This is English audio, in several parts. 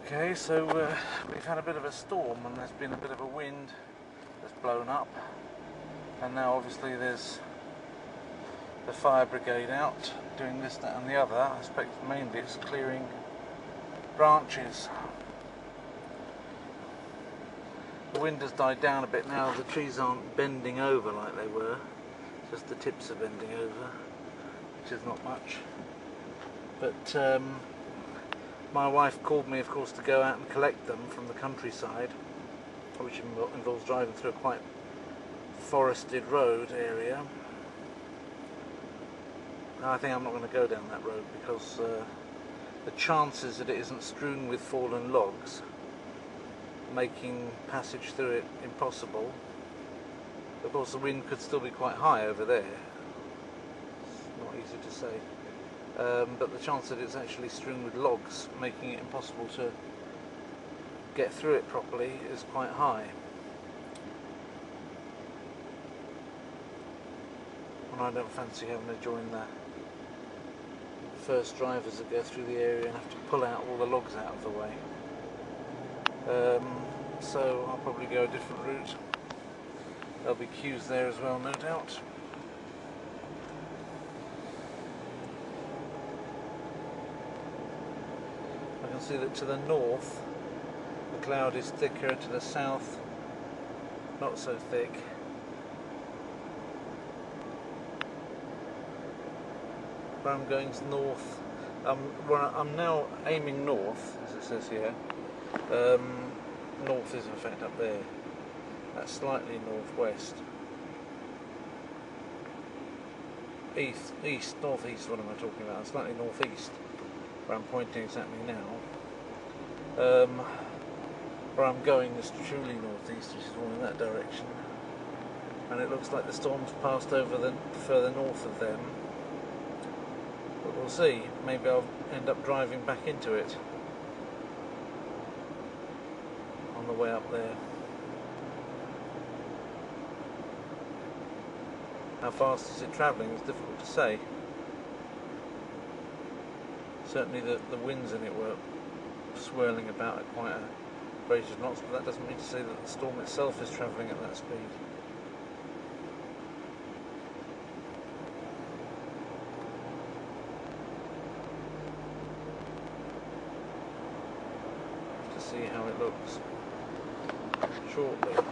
Okay, so we've had a bit of a storm and there's been a bit of a wind that's blown up, and now obviously there's the fire brigade out doing this, that and the other. I suspect mainly it's clearing branches. The wind has died down a bit now, the trees aren't bending over like they were, just the tips are bending over, which is not much. But my wife called me, of course, to go out and collect them from the countryside, which involves driving through a quite forested road area. And I think I'm not going to go down that road because the chances that it isn't strewn with fallen logs, making passage through it impossible. Of course, the wind could still be quite high over there. It's not easy to say. But the chance that it's actually strewn with logs, making it impossible to get through it properly, is quite high. And I don't fancy having to join the first drivers that go through the area and have to pull out all the logs out of the way. So I'll probably go a different route. There'll be queues there as well, no doubt. I can see that to the north the cloud is thicker, to the south not so thick. Where I'm going north, I'm now aiming north, as it says here. North is in fact up there. That's slightly northwest. East, northeast, what am I talking about? Slightly northeast, where I'm pointing exactly now. Where I'm going is truly northeast, which is all in that direction. And it looks like the storm's passed over the further north of them. But we'll see. Maybe I'll end up driving back into it on the way up there. How fast is it travelling? It's difficult to say. Certainly the winds in it were swirling about at quite a rate of knots, but that doesn't mean to say that the storm itself is travelling at that speed. To see how it looks shortly.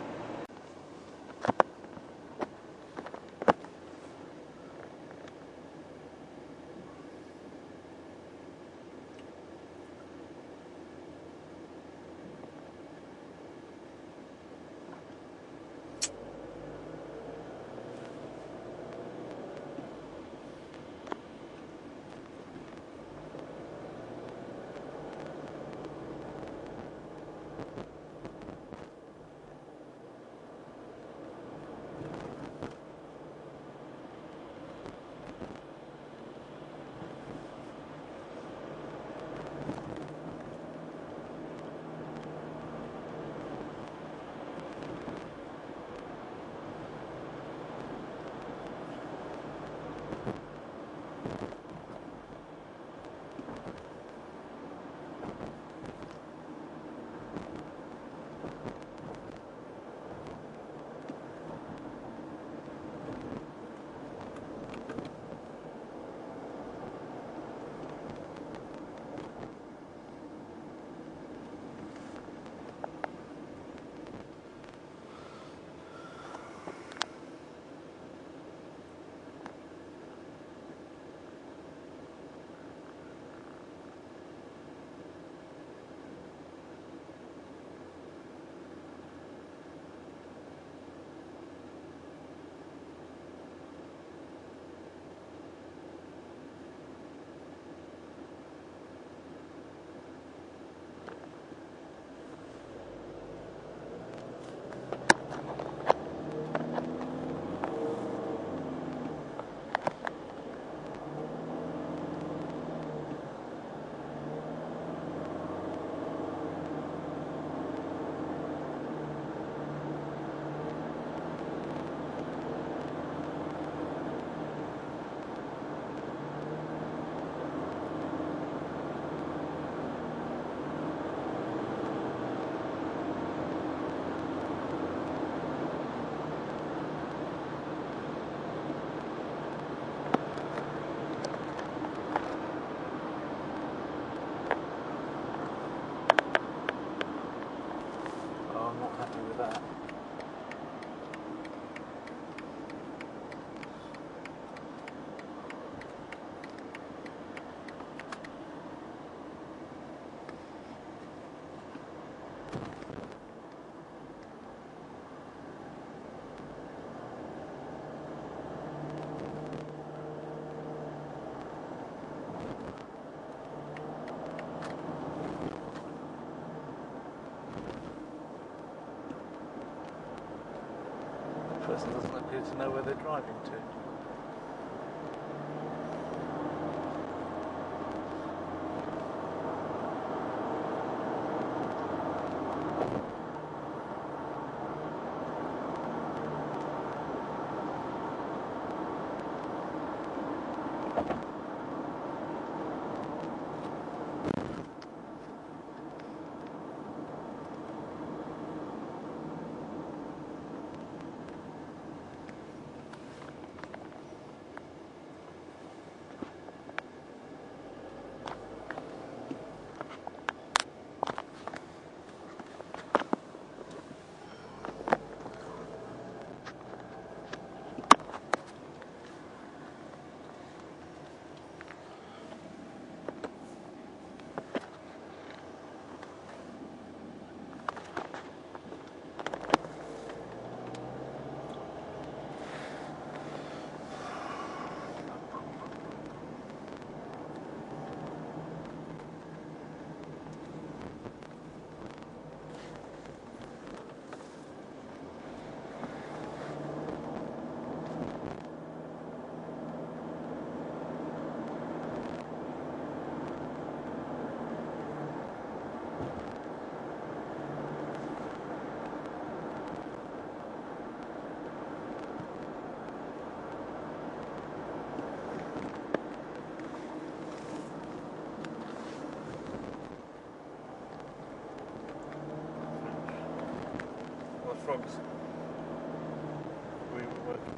Person doesn't appear to know where they're driving to. Frogs. We were working.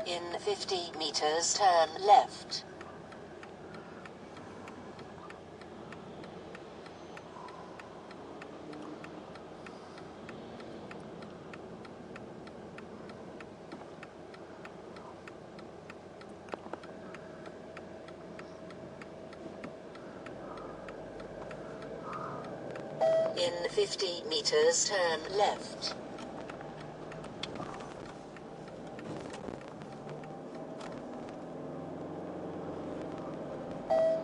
In 50 meters, turn left. In 50 meters, turn left.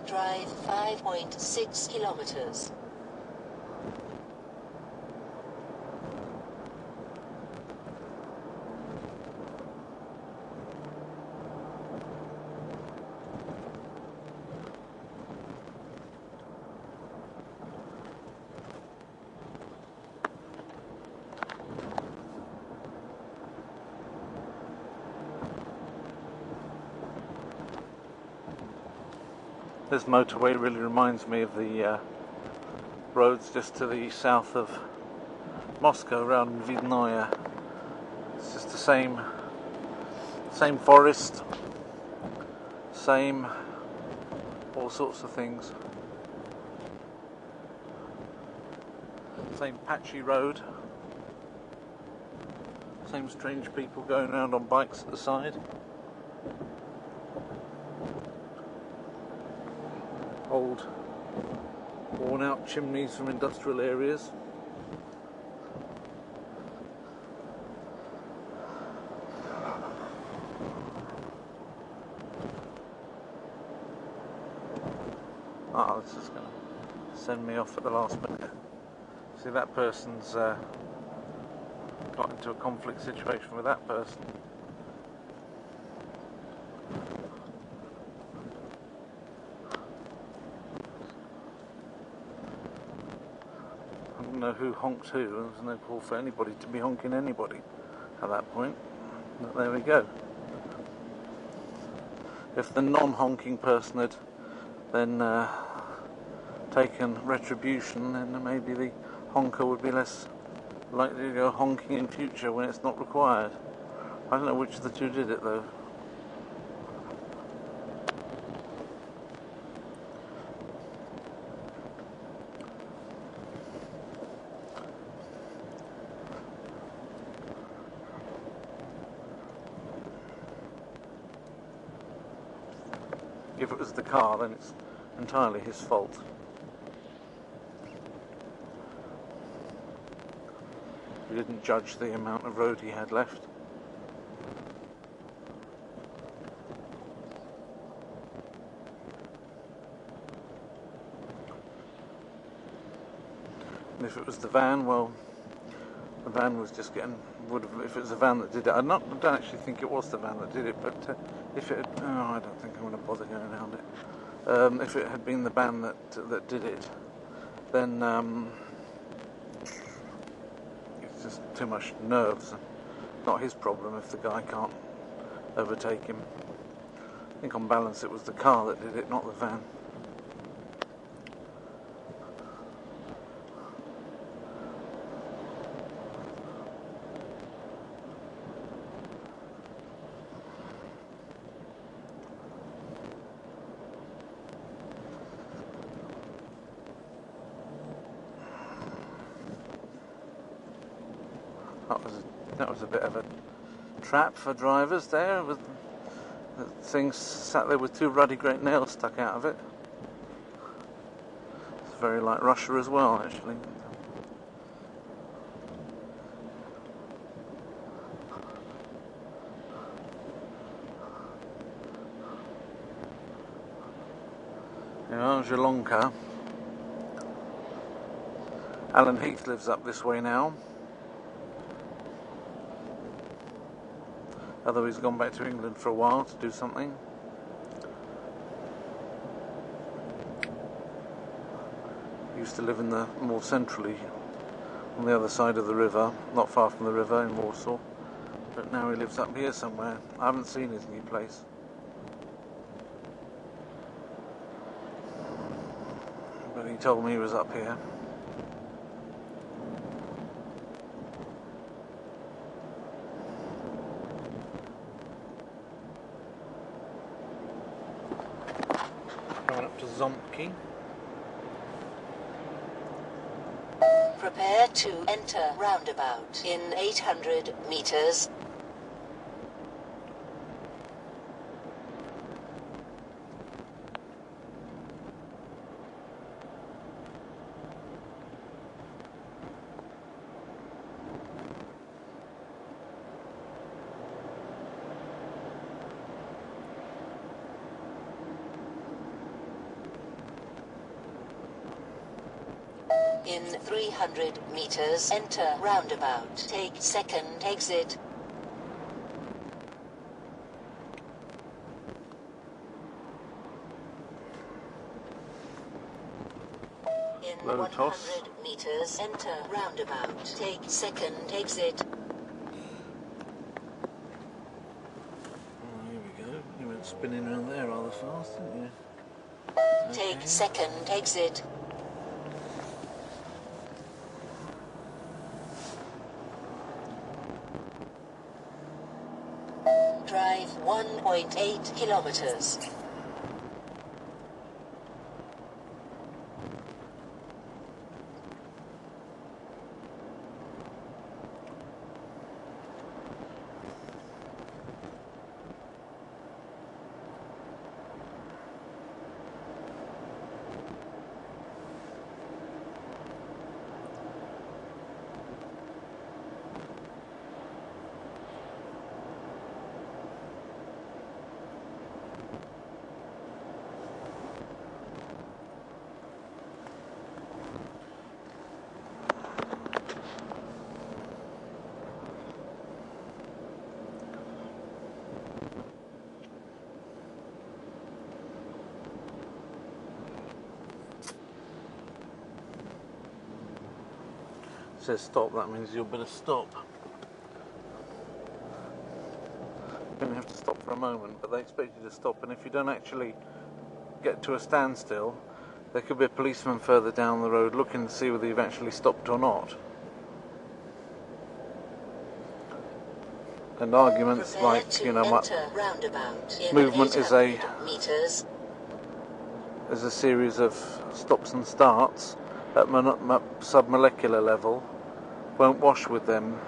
Drive 5.6 kilometers. This motorway really reminds me of the roads just to the south of Moscow, around Vidnoye. It's just the same forest, same all sorts of things. Same patchy road, same strange people going around on bikes at the side. Old, worn out chimneys from industrial areas. Oh, this is going to send me off at the last minute. See, that person's got into a conflict situation with that person. I don't know who honked who. There was no call for anybody to be honking anybody at that point. But there we go. If the non-honking person had then taken retribution, then maybe the honker would be less likely to go honking in future when it's not required. I don't know which of the two did it though. If it was the car, then it's entirely his fault. He didn't judge the amount of road he had left. And if it was the van, well, the van was just getting, if it was the van that did it, I don't actually think it was the van that did it, but if it had, I don't think I'm going to bother going around it. If it had been the van that did it, then it's just too much nerves. Not his problem if the guy can't overtake him. I think on balance it was the car that did it, not the van. That was a bit of a trap for drivers there, with the things sat there with two ruddy great nails stuck out of it. It's very like Russia as well, actually. Sri Lanka. Alan Heath lives up this way now, although he's gone back to England for a while to do something. He used to live in the more centrally, on the other side of the river, not far from the river in Warsaw, but now he lives up here somewhere. I haven't seen his new place. But he told me he was up here. Coming up to Ząbki. Prepare to enter roundabout in 800 meters. In 300 meters, enter roundabout. Take second exit. In 100 meters, enter roundabout. Take second exit. Oh, here we go. You went spinning around there rather fast, didn't you? Take second exit. Drive 1.8 kilometers. It says stop, that means you'll better stop. You're going to have to stop for a moment, but they expect you to stop, and if you don't actually get to a standstill, there could be a policeman further down the road looking to see whether you've actually stopped or not. And arguments like, you know, movement is a series of stops and starts at submolecular level, won't wash with them.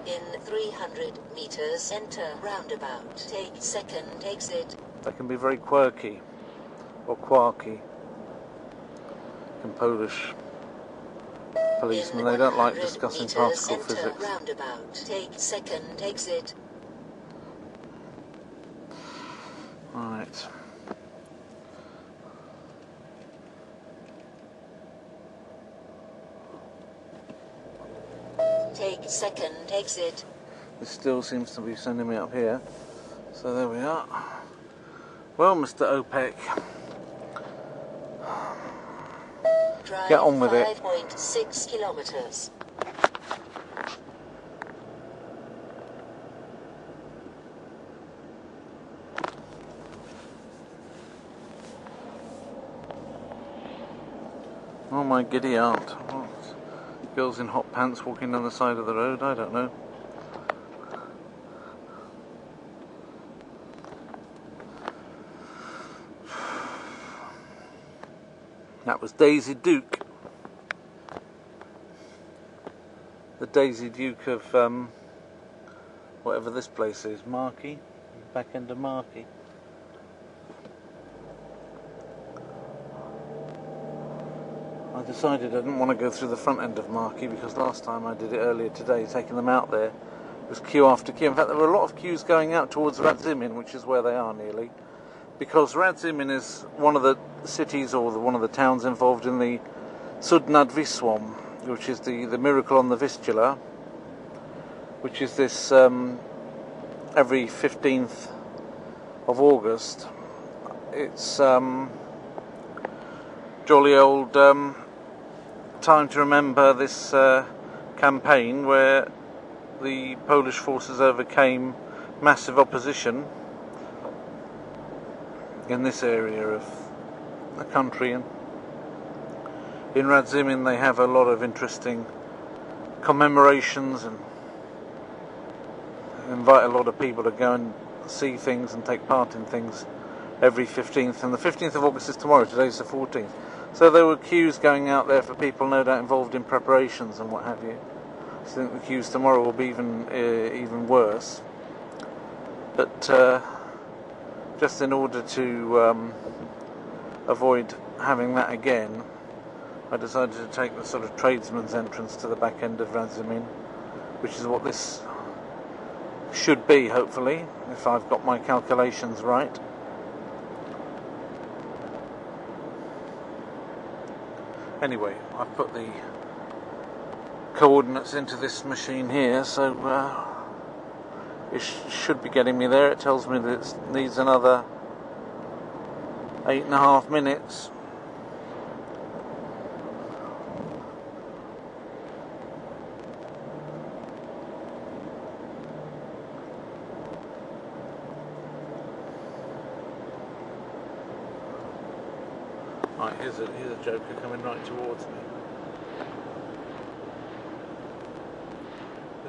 In 300 meters, enter roundabout. Take second exit. They can be very quirky or quarky in Polish policemen. They don't like discussing particle physics. Roundabout. Take second exit. Right. Take second exit. This still seems to be sending me up here. So there we are. Well, Mr. OPEC, Drive get on with it. 5.6 kilometers. Oh my giddy aunt. What? Girls in hot pants walking down the side of the road, I don't know. That was Daisy Duke. The Daisy Duke of whatever this place is, Markey, back end of Markey. I decided I didn't want to go through the front end of Markey because last time I did it earlier today, taking them out there, it was queue after queue. In fact, there were a lot of queues going out towards Radzymin, which is where they are nearly, because Radzymin is one of the cities or one of the towns involved in the Cud nad Wisłą, which is the miracle on the Vistula, which is this every 15th of August. It's jolly old time to remember this campaign where the Polish forces overcame massive opposition in this area of the country. And in Radzymin they have a lot of interesting commemorations and invite a lot of people to go and see things and take part in things every 15th, and the 15th of August is tomorrow, today's the 14th. So there were queues going out there for people no doubt involved in preparations and what have you. I think the queues tomorrow will be even worse. But just in order to avoid having that again, I decided to take the sort of tradesman's entrance to the back end of Radzymin, which is what this should be, hopefully, if I've got my calculations right. Anyway, I've put the coordinates into this machine here, so it should be getting me there. It tells me that it needs another 8.5 minutes. Right, here's a joker coming right towards me.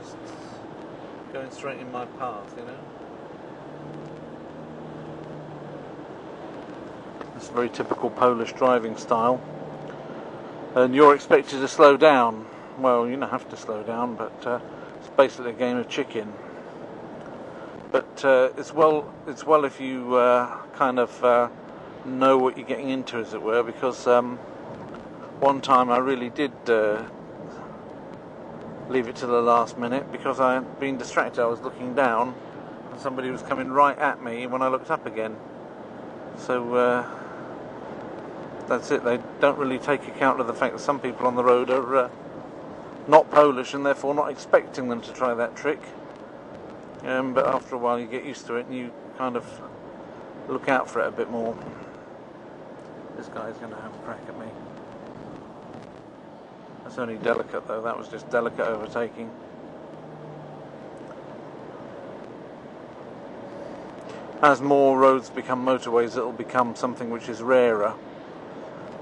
Just going straight in my path, you know. It's a very typical Polish driving style. And you're expected to slow down. Well, you don't have to slow down, but it's basically a game of chicken. But it's well if you kind of know what you're getting into, as it were, because one time I really did leave it to the last minute because I had been distracted. I was looking down and somebody was coming right at me when I looked up again. So that's it. They don't really take account of the fact that some people on the road are not Polish and therefore not expecting them to try that trick. But after a while you get used to it and you kind of look out for it a bit more. This guy's going to have a crack at me. That's only delicate though, that was just delicate overtaking. As more roads become motorways, it'll become something which is rarer.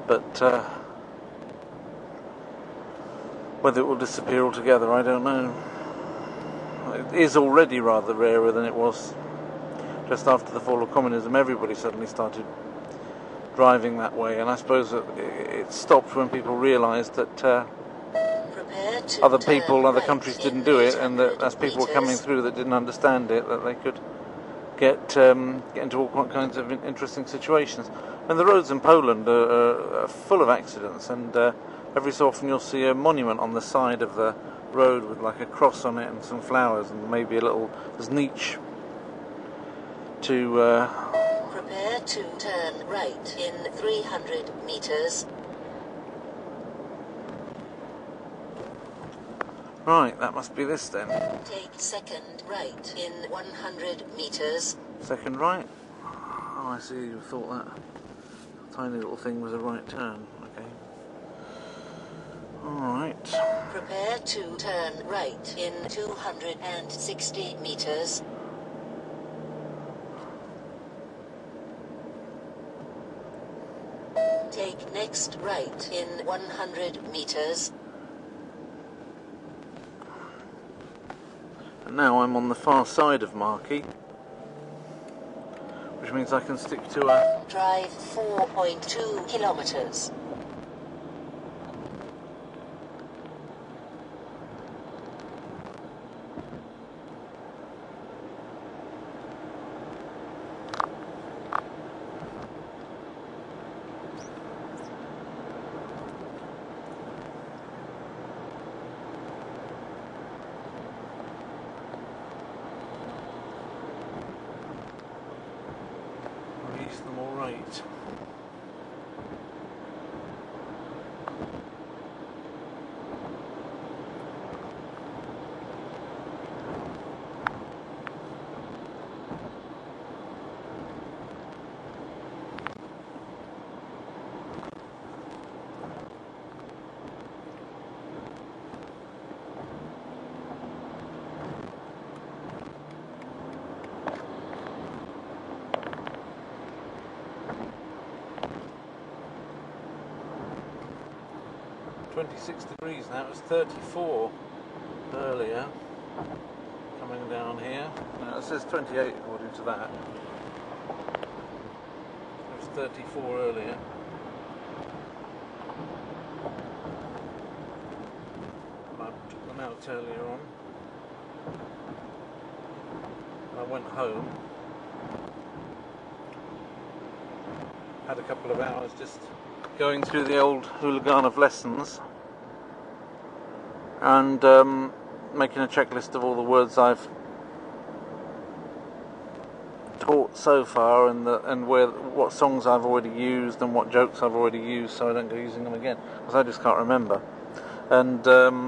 But whether it will disappear altogether, I don't know. It is already rather rarer than it was just after the fall of communism. Everybody suddenly started driving that way, and I suppose it stopped when people realised that other people, other countries didn't do it, and that as people were coming through that didn't understand it, that they could get into all kinds of interesting situations. And the roads in Poland are full of accidents, and every so often you'll see a monument on the side of the road with like a cross on it and some flowers and maybe a little niche to Prepare to turn right in 300 meters. Right, that must be this then. Take second right in 100 meters. Second right? Oh, I see, you thought that tiny little thing was a right turn. Okay. Alright. Prepare to turn right in 260 meters. Take next right in 100 meters. And now I'm on the far side of Markie, which means I can stick to a... Drive 4.2 kilometers. Release them all right. .26 now, it was 34 earlier, coming down here. Now it says 28 according to that. It was 34 earlier. I took them out earlier on. I went home. Had a couple of hours just going through the old Hulaganov lessons and making a checklist of all the words I've taught so far and what songs I've already used and what jokes I've already used, so I don't go using them again because I just can't remember. And I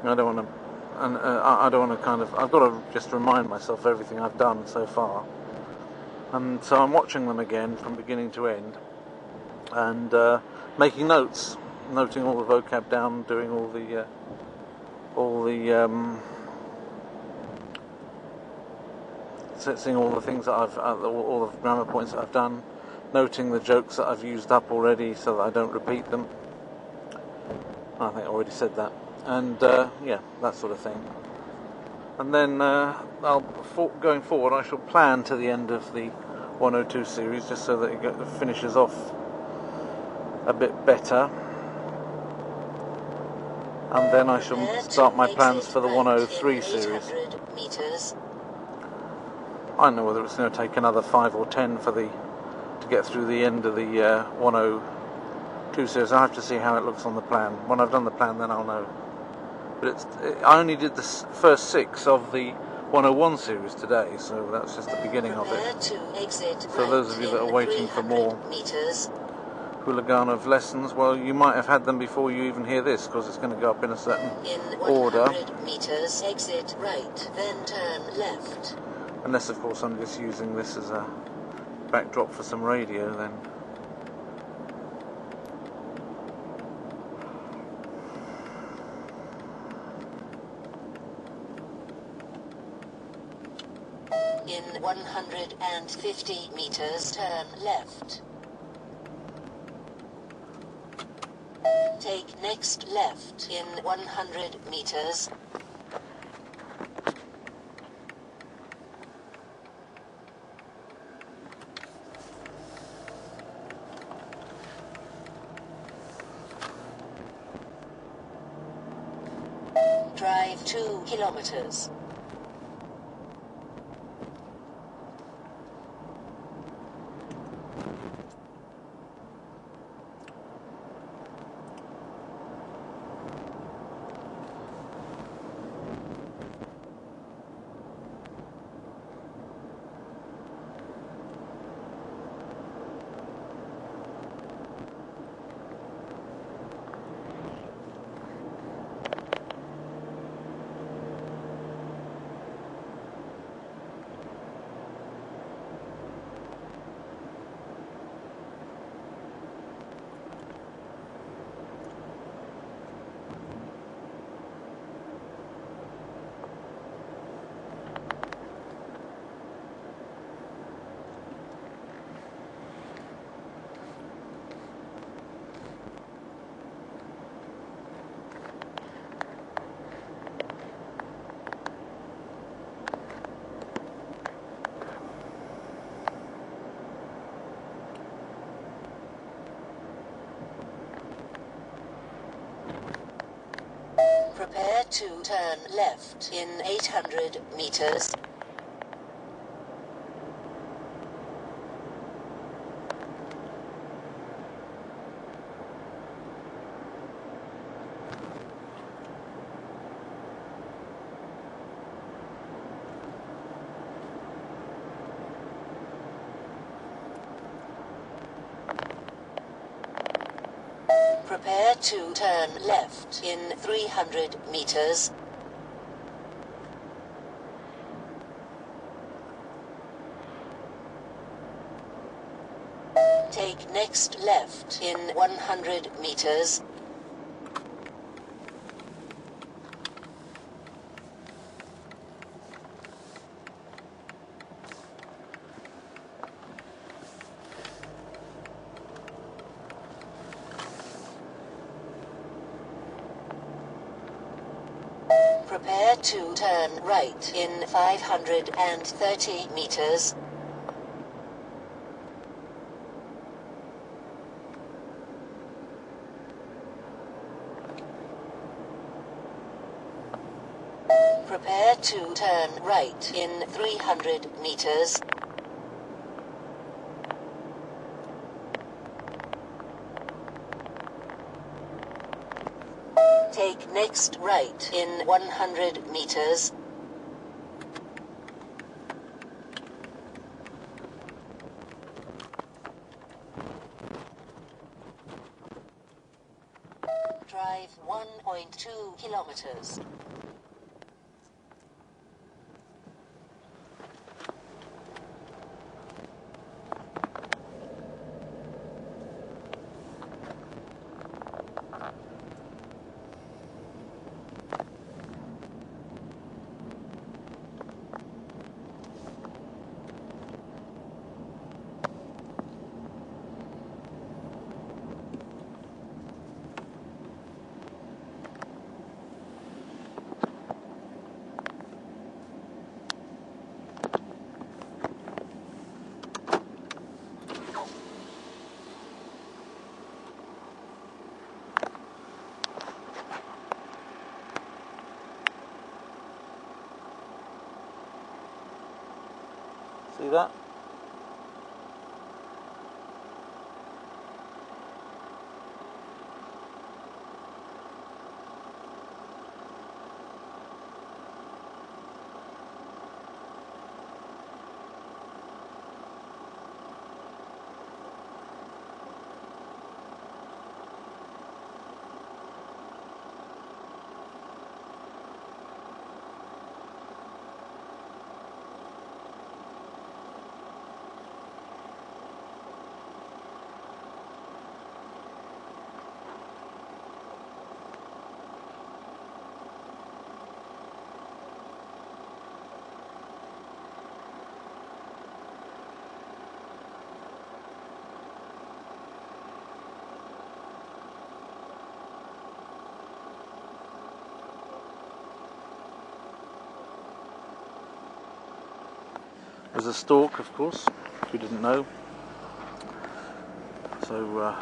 don't want to. And I don't want to kind of. I've got to just remind myself of everything I've done so far. And so I'm watching them again from beginning to end, and making notes, noting all the vocab down, doing all the seeing all the things that I've, all the grammar points that I've done, noting the jokes that I've used up already so that I don't repeat them. I think I already said that, and yeah, that sort of thing. And then going forward, I shall plan to the end of the 102 series, just so that it finishes off a bit better. And then I shall start my plans for the 103 series. I don't know whether it's going to take another 5 or 10 to get through the end of the 102 series. I'll have to see how it looks on the plan. When I've done the plan, then I'll know. But I only did the first 6 of the 101 series today, so that's just the beginning of it. So those of you that are waiting for more Hulaganov lessons, well, you might have had them before you even hear this, because it's going to go up in a certain order. Meters, exit right, then turn left. Unless of course I'm just using this as a backdrop for some radio then. In 150 meters, turn left. Take next left in 100 meters. Drive 2 kilometers. Prepare to turn left in 800 meters. Prepare to turn left in 300 meters. Take next left in 100 meters. Prepare to turn right in 530 meters. Prepare to turn right in 300 meters. Take next right in 100 meters. Drive 1.2 kilometers. See that? There's a stork, of course, if you didn't know. So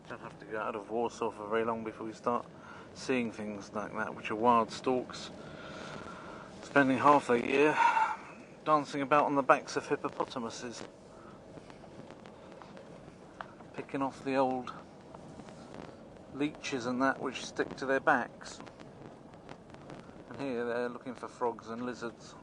don't have to go out of Warsaw for very long before we start seeing things like that, which are wild storks spending half their year dancing about on the backs of hippopotamuses, picking off the old leeches and that which stick to their backs. And here they're looking for frogs and lizards.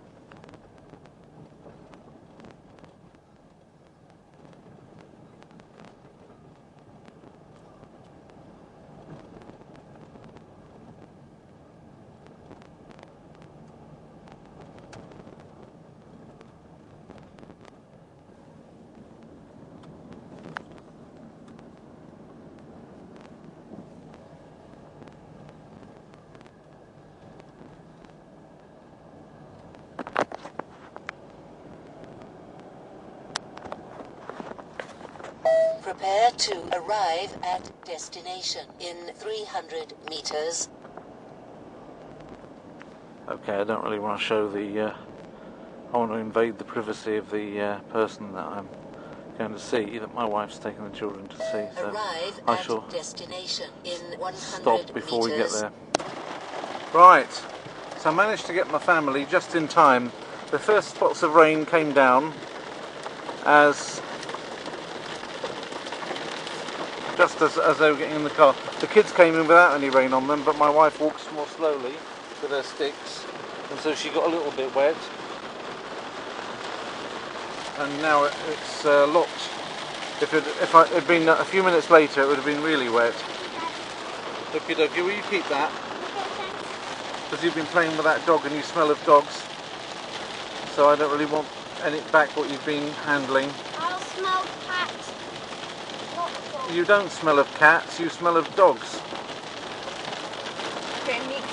Prepare to arrive at destination in 300 meters. Okay, I don't really want to show the I want to invade the privacy of the person that I'm going to see, that my wife's taken the children to see, so Arrive I at shall destination in 100 stop before we get meters. there. Right, so I managed to get my family just in time. The first spots of rain came down just as they were getting in the car. The kids came in without any rain on them, but my wife walks more slowly with her sticks, and so she got a little bit wet. And now it's locked. If it had been a few minutes later, it would have been really wet. Okie dokie, will you keep that? Because you've been playing with that dog and you smell of dogs. So I don't really want back what you've been handling. I'll smell cats. Not dogs. You don't smell of cats, you smell of dogs. Okay, mix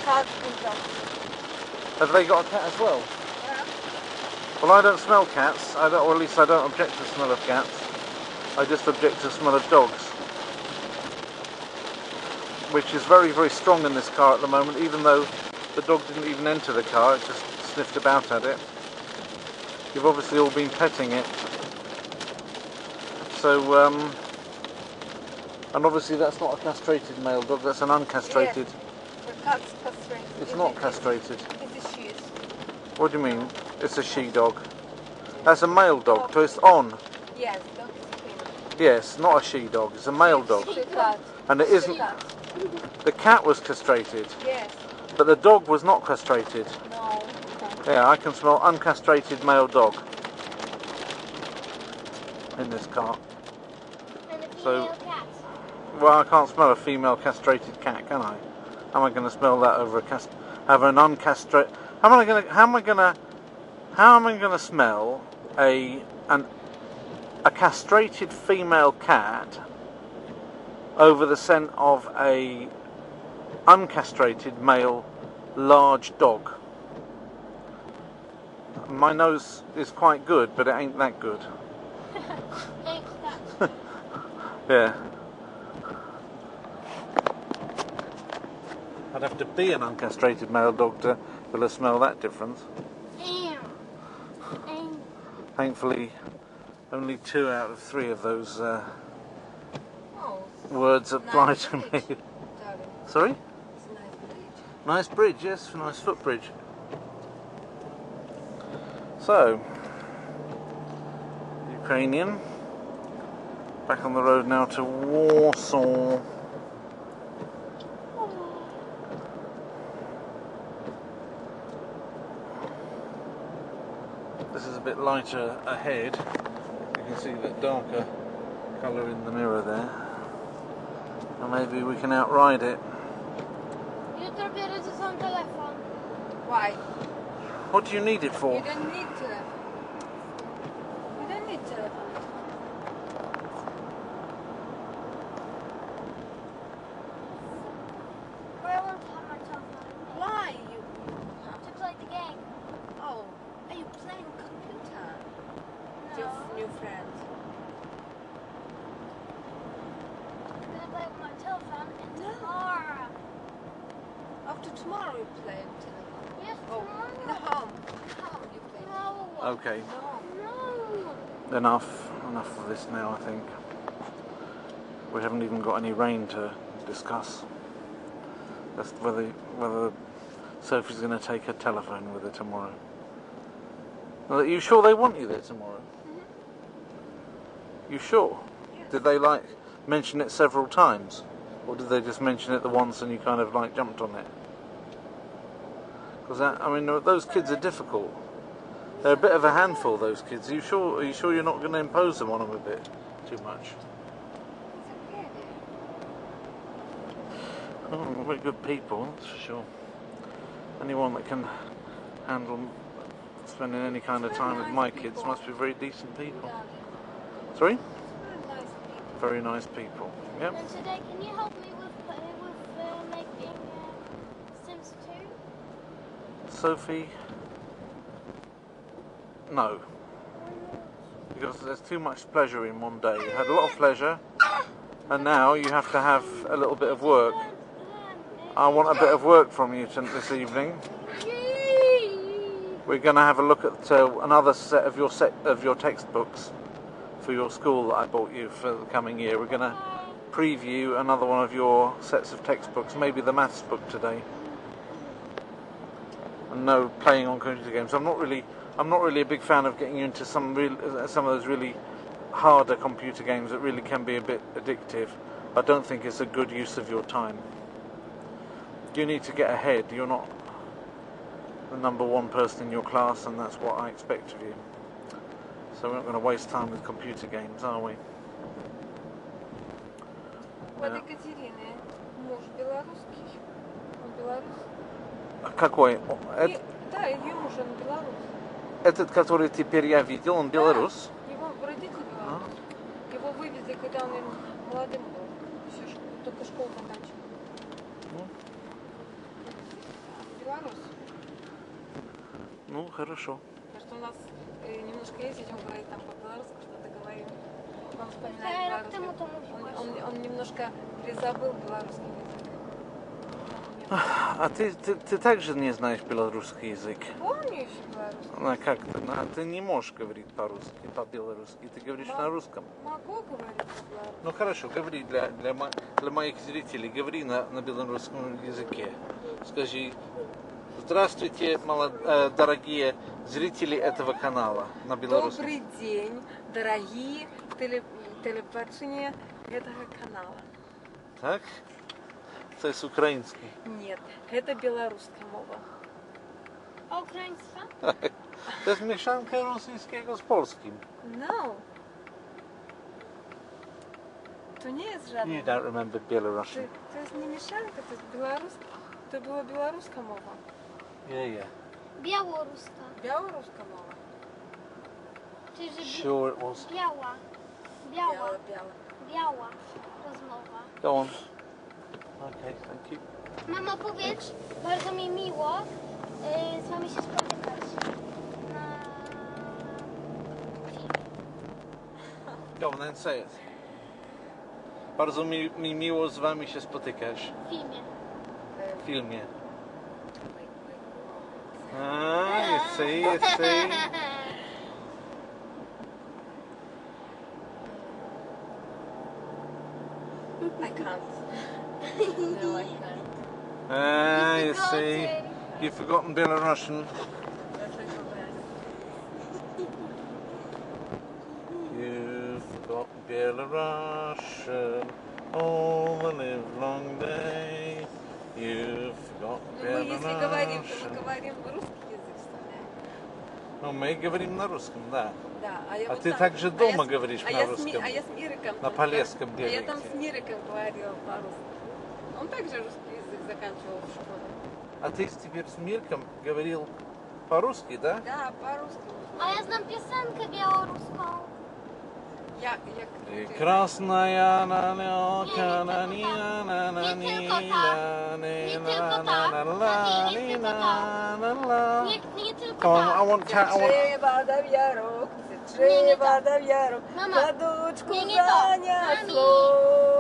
cats and dogs. Have they got a cat as well? Yeah. Well, I don't smell cats, or at least I don't object to the smell of cats. I just object to the smell of dogs, which is very, very strong in this car at the moment, even though the dog didn't even enter the car, it just sniffed about at it. You've obviously all been petting it. So, and obviously that's not a castrated male dog, that's an uncastrated. The cat's castrated. It's not castrated. It's a she. What do you mean? It's a she-dog. That's a male dog, so it's on. Yes, dog is female. Yes, not a she-dog, it's a male dog. The cat. And it isn't. Cat. The cat was castrated, Yes. but the dog was not castrated. No. Yeah, I can smell uncastrated male dog in this car. And a So- female cat. Well, I can't smell a female castrated cat, can I? How am I going to smell that over an uncastrated? How am I going to smell a castrated female cat over the scent of a uncastrated male large dog? My nose is quite good, but it ain't that good. Yeah. I'd have to be an uncastrated male dog to be able to smell that difference. Thankfully, only 2 out of 3 of those Oh, words apply to me. darling. Sorry? It's a nice bridge. Nice bridge, yes, nice footbridge. So, Ukrainian, back on the road now to Warsaw. this is a bit lighter ahead. You can see that darker colour in the mirror there. And maybe we can outride it. Jutro biorę ze sobą telefon. Why? What do you need it for? You don't need telephone. You don't need telephone. But I want to have my telephone. Why you have To play the game. Oh, are you playing computer? With your No. new friends. I'm gonna play with my telephone in No. tomorrow. After tomorrow you play on telephone. Yes, Oh, tomorrow. in the home. Home you play. No. Okay, No. enough of this now, I think. We haven't even got any rain to discuss. That's whether Sophie's going to take her telephone with her tomorrow. Are you sure they want you there tomorrow? You sure? Yes. Did they mention it several times, or did they just mention it the once and you kind of jumped on it? Because I mean, those kids are difficult. They're a bit of a handful, those kids. Are you sure you're not going to impose them on them a bit too much? It's okay. Oh, very good people, that's for sure. Anyone that can handle spending any kind of time with my kids must be very decent people. Sorry? Very nice people. Very nice people. Yep. And today, can you help me with making Sims 2? Sophie? No. Because there's too much pleasure in one day. You had a lot of pleasure, and now you have to have a little bit of work. I want a bit of work from you this evening. We're going to have a look at another set of your textbooks for your school that I bought you for the coming year. We're going to preview another one of your sets of textbooks, maybe the maths book today. And no playing on computer games. I'm not really a big fan of getting you into some of those really harder computer games that really can be a bit addictive. I don't think it's a good use of your time. You need to get ahead. You're not the number one person in your class, and that's what I expect of you. So we're not going to waste time with computer games, are we? Вот Екатерины муж белорусский. Он белорус. Какой? Да, ее муж, он белорус. Этот, который теперь я видел, он белорус? Да, его родители белорус. Его вывезли, когда он молодым был. Еще только школу заканчивал. Белорус. Ну, хорошо. Потому что у нас немножко есть, он говорит там по-белорусски, что-то говорим. Он вспоминает Да, как ты белорусский. ему там учишь? Он немножко призабыл белорусский язык. А ты также не знаешь белорусский язык? Помню еще белорусский. Ну, как ты? Ты не можешь говорить по-русски, по-белорусски. Ты говоришь на русском. Могу говорить по-белорусски. Ну хорошо, говори для моих зрителей, говори на белорусском языке. Скажи: здравствуйте, дорогие зрители этого канала на белорусском. Добрый день, дорогие телебачення этого канала. Так? Це jest український. Нет, это белорусская мова. A ukraińska? To jest mieszanka rosyjskiego z polskim. No. To nie jest żadna. You don't remember Belarusian. To jest nie mieszanka, to jest białoruska. To była białoruska mowa. Yeah. Białoruska. Białoruska mowa. Czyli że Sure it was. biała. Biała rozmowa. Go on. Okay, thank you. Mamo, powiedz, bardzo mi miło z wami się spotykać na filmie. Go on then, say it. Bardzo mi miło z wami się spotykać W filmie. w filmie. You see. I can't. No, I can't. You see. You've forgotten Belarusian. You've forgotten Belarusian all the livelong day. You've forgotten Мы если говорим, то Belarusian. мы говорим русский язык, вставляем. Но мы говорим на русском, да. Да, а я А вот ты так. также А я дома с- говоришь а на я с русском? А я с Мириком. На там, полесском А я там диалекте. с Мириком говорила по-русски. Он также русский язык заканчивал в школе. А ты теперь с Мирком говорил по-русски, да? Да, по-русски. А я znam piosenkę białoruską. Я И красная налёка на Nie, на nie tylko ta. Nie tylko ta. Nie tylko ta. Nie tylko Come on, I ta. want ta, I want... Trzeba da wiarok, Nie, nie trzeba to. da wiarok. Mama, Kладочку nie to. занесло.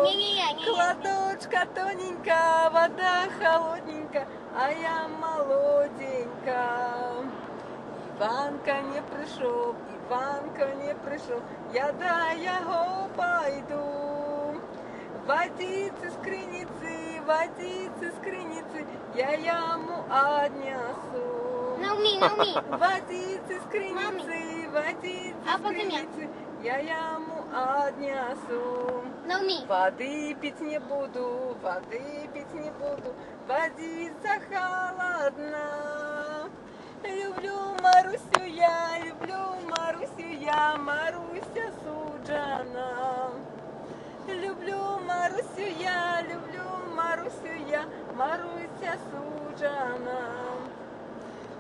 Nie. Кладочка тоненька, вода холодненькая, а я молоденька. Іванка не прийшов, Іванка не прийшов, я до його пойду. Водицы скриницы, я яму отнесу. No me. Водицы скриницы, А потом я. я яму отнесу. No me. Воды пить не буду, водица холодна. Люблю Марусю я, Маруся суджана. Люблю Марусю я, Маруся суджана.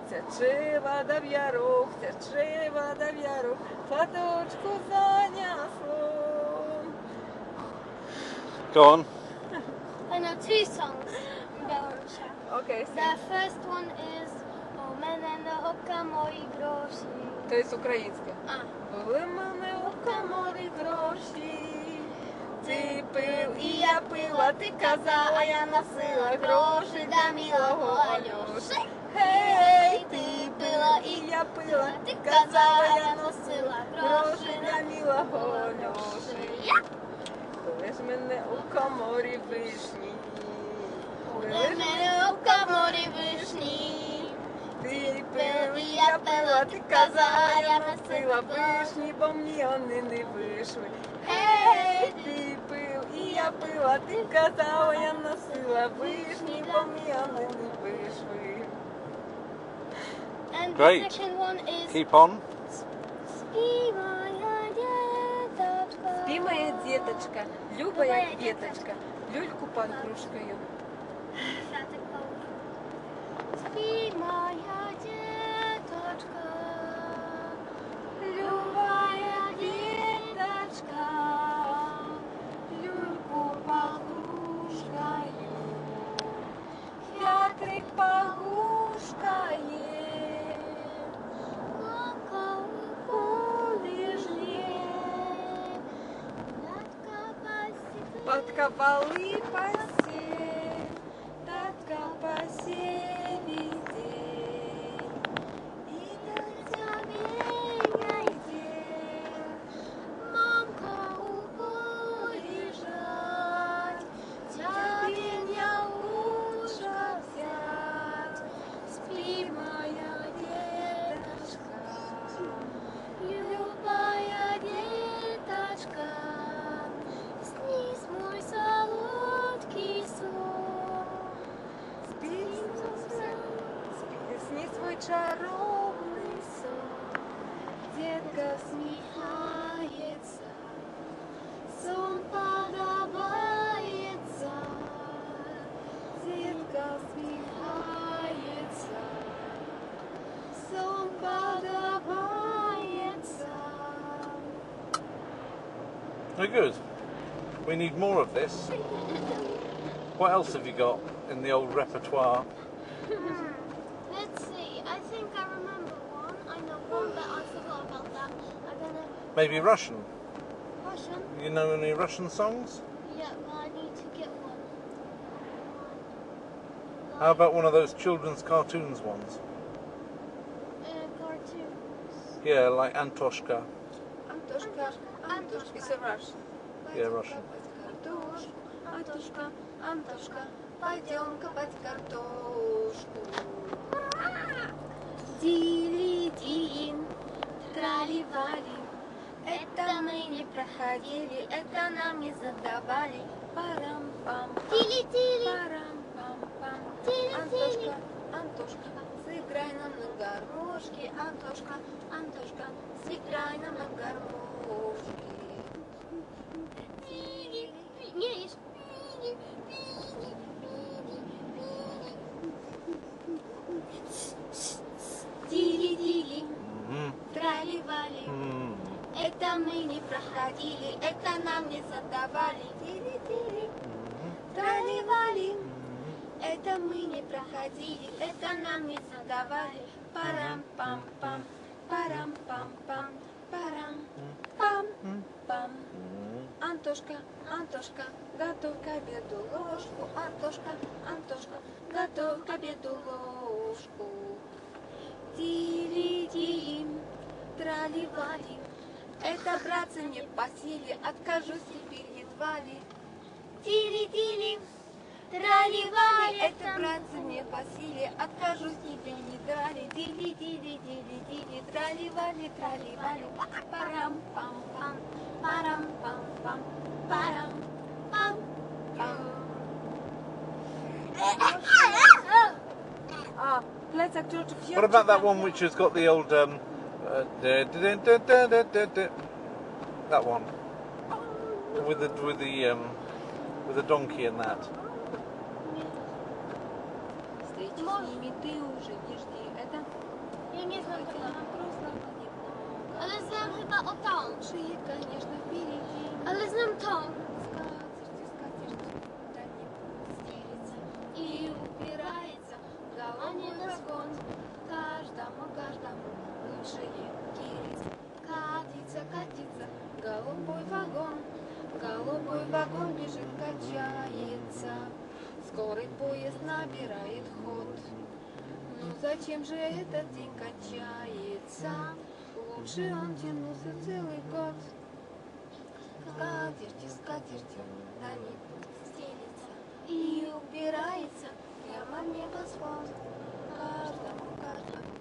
Тече вода в ярок, кладочку занесло. Go on. I know 2 songs in Belarusia. Окей, The first one is "O menene oka moi groszy". то есть українське. Були в мене у коморі гроші. Ти пив і я пила, ти казала, я носила гроші до милого Альоші. Гей, ти пила і я пила, ти казала, я носила гроші до милого Альоші. Були ж мене у коморі вишні. "O menene oka moi вишні". Ти пив і я пила, ти казала, я носила вишні, бо мені вони не вийшли. Гей, ти пив і я пила, ти казала, я носила вишні, бо мені вони не вийшли. And Great. the second one is Keep on. "Спи, моя деточка". Спи, моя деточка, любая деточка, люльку под кружкою. Fertig, Paul. Спи, моя деточка, Любая деточка, люльку под кружкою. Вятрик погушкает. Подкопали посев, татка посев везде. И дождя меня иде, мамка убежать, меня ушко взять. Спи, моя деточка, любая деточка, снись мой солодкий сон. Сни свой чаровный сон. Детка смехается, Сон подобается, детка смехается, сон подобается. Very good. We need more of this. What else have you got in the old repertoire? Let's see. I think I remember one. I know one, but I forgot about that. I'm gonna Maybe Russian. Russian. You know any Russian songs? Yeah, well, I need to get one. How about one of those children's cartoons ones? Cartoons. Yeah, like Antoshka. Антошка, Антошка, it's a Russian. Yeah, Russian. Картошку, Антошка, Антошка, пойдем копать картошку. Дили-дин, трали-вали, это мы не проходили, это нам не задавали. Парам-пам, Тили-тили. парам-пам-пам. Тили-тили. Антошка, Антошка, сыграй нам на гармошке, Антошка, Антошка, сыграй нам на гармошке. Не, есть. Тили-тили, трали-вали, это мы не проходили, это нам не задавали. Тили-тили, трали-вали, это мы не проходили, это нам не задавали. Парам-пам-пам, парам-пам-пам, парам-пам-пам. Антошка, Антошка, готовь к обеду ложку. Антошка, Антошка, готовь к обеду ложку. Тили-тили, трали-вали, это, братцы, не по силе, откажусь теперь едва ли. Тили-тили, трали-вали, это, братцы, не по силе, откажусь тебе не дали. Тили-тили-тили-тили, трали-вали, трали-вали, парам-пам-пам, парам-пам-пам, парам-пам-пам. Plecak George wziął. What about that one which has got the old that one with the donkey and that? Встречи с ними ты уже не жди. Это Ja nie znam хотя tego. нам просто немного. Ale znam chyba o tą. Лучшие, конечно, впереди. Ale znam tą. Скатертью, скатертью, да не стелится и упирается головой в разгон. Каждому, каждому лучшие кирицы. Катится, катится голубой вагон. Голубой вагон бежит, качается. Скорый поезд набирает ход. Ну зачем же этот день кончается? Лучше он тянулся целый год. Скатертью, скатертью, да не стелится и упирается прямо в небосвод. Каждому, каждому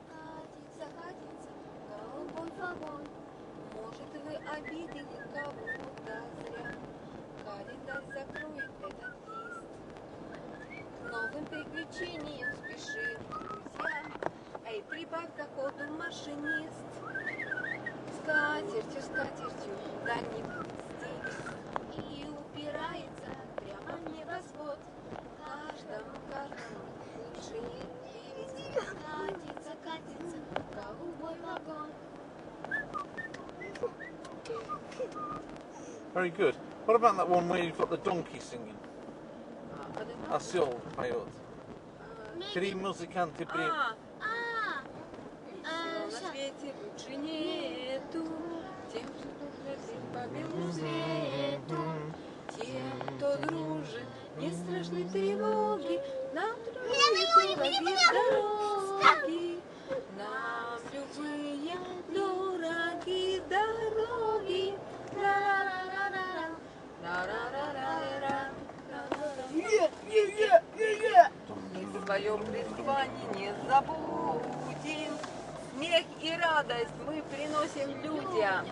катится, катится голубой вагон. Может, вы обидели кого-то зря. Календарь закроет этот лист. К новым приключениям спешит, друзья. Эй, прибавь к ходу, машинист. Скатертью, скатертью, да не стелится и упирается прямо в небосвод. Каждому, каждому лучшие впереди. Катится, катится голубой вагон. Very good. What about that one where you've got the donkey singing? Осел поет. Три музыканты при... A, На свете лучше нету, тем, что ходит по белу свету. Тем, кто дружит, не страшны тревоги, нам трудно дороги. Нам любые дураки дороги. И свое призвание не забудем. Смех и радость мы приносим людям.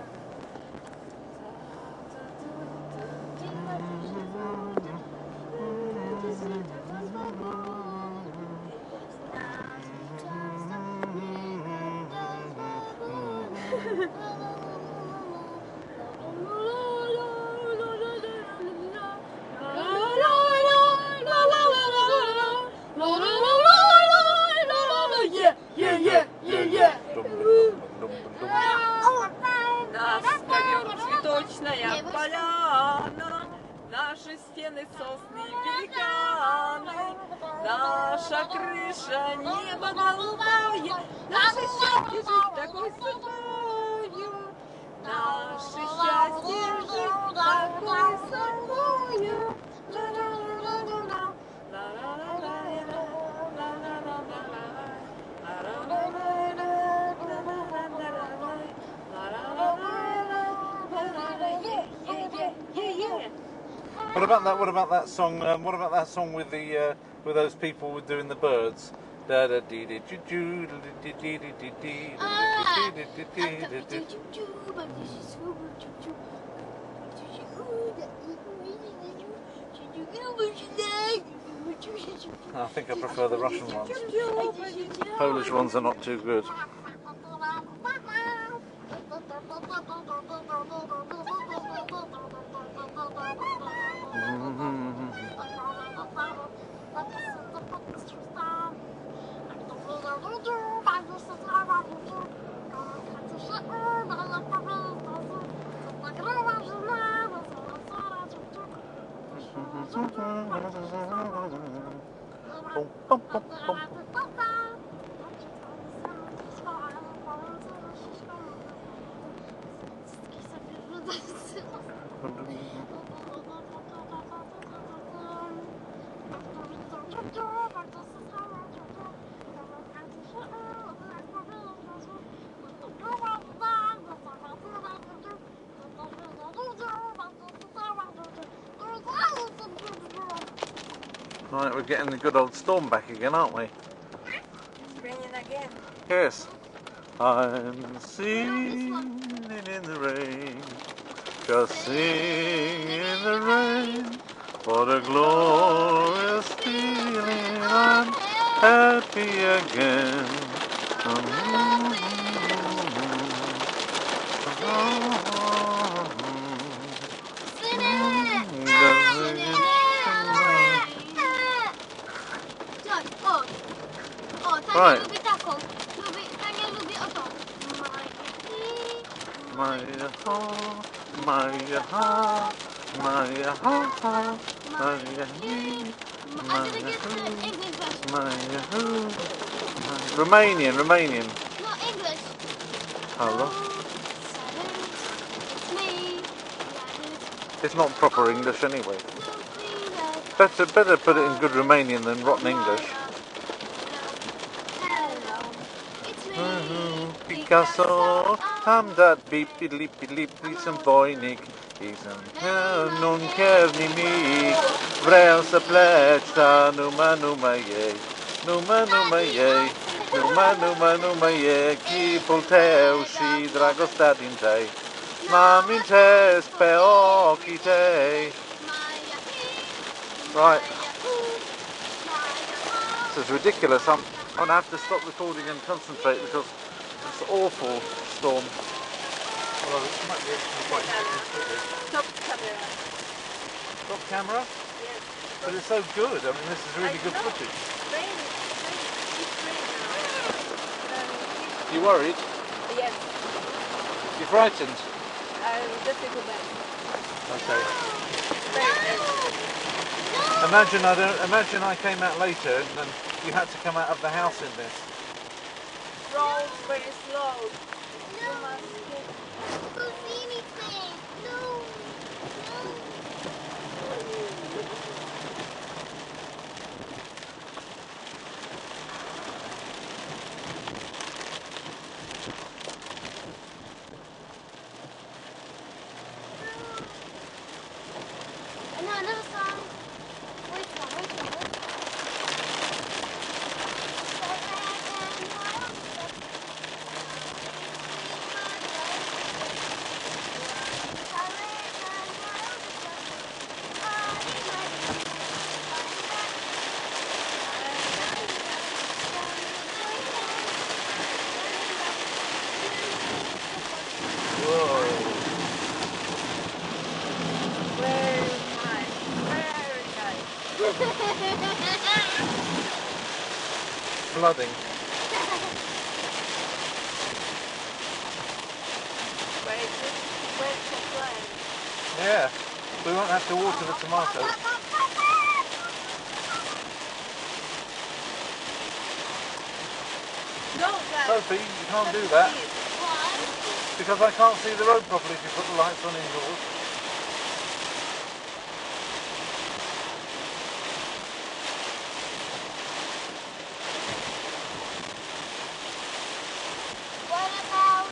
Наш ковер цветочная поляна, наши стены сосны великаны, наша крыша небо голубое, наше счастье жить такой судьбою, наше счастье жить такой судьбою. What about that song? What about that song with the with those people doing the birds? Da da dee dee doo doo dee dee dee dee dee dee dee dee. I think I prefer the Russian ones. Polish ones are not too good. Right, we're getting the good old storm back again, aren't we? It's raining again. Yes. I'm singing in the rain, just singing in the rain, what a glorious feeling, I'm happy again. Right. Tania lubi o to. Maya ha, Maya ha, Maya ha ha, Maya he, A ty tak jest English version. Maya hu. Romanian. No, English. Hello. It's me. It's not proper English anyway. Better put it in good Romanian than rotten English. Hello. It's me. Picasso, am dat bip-lip-lip, sunt voinic, nu-mi chiar nimic, vreau să pleci, dar numai ei, numai ei, numai ei, chipul tău și dragostea din tăi, mă amintesc pe ochii tăi. Right, this is ridiculous. I'm going to have to stop recording and concentrate because it's an awful storm. Well, it might be actually quite interesting. Stop camera. Stop camera? Yes. But it's so good. I mean, this is really good footage. It's raining now. You worried? Yes. You frightened? I'll just go back. Okay. Right. Imagine I came out later and then you had to come out of the house in this. Roll very slow. You must Don't see anything. No. No, another song. Wait one. Whoa. very nice. Very nice. Flooding. Wait, where's the plane? Yeah. We won't have to water the tomatoes. No, guys. Sophie, you can't do that. Because I can't see the road properly if you put the lights on indoors. What about?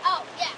Oh, yeah.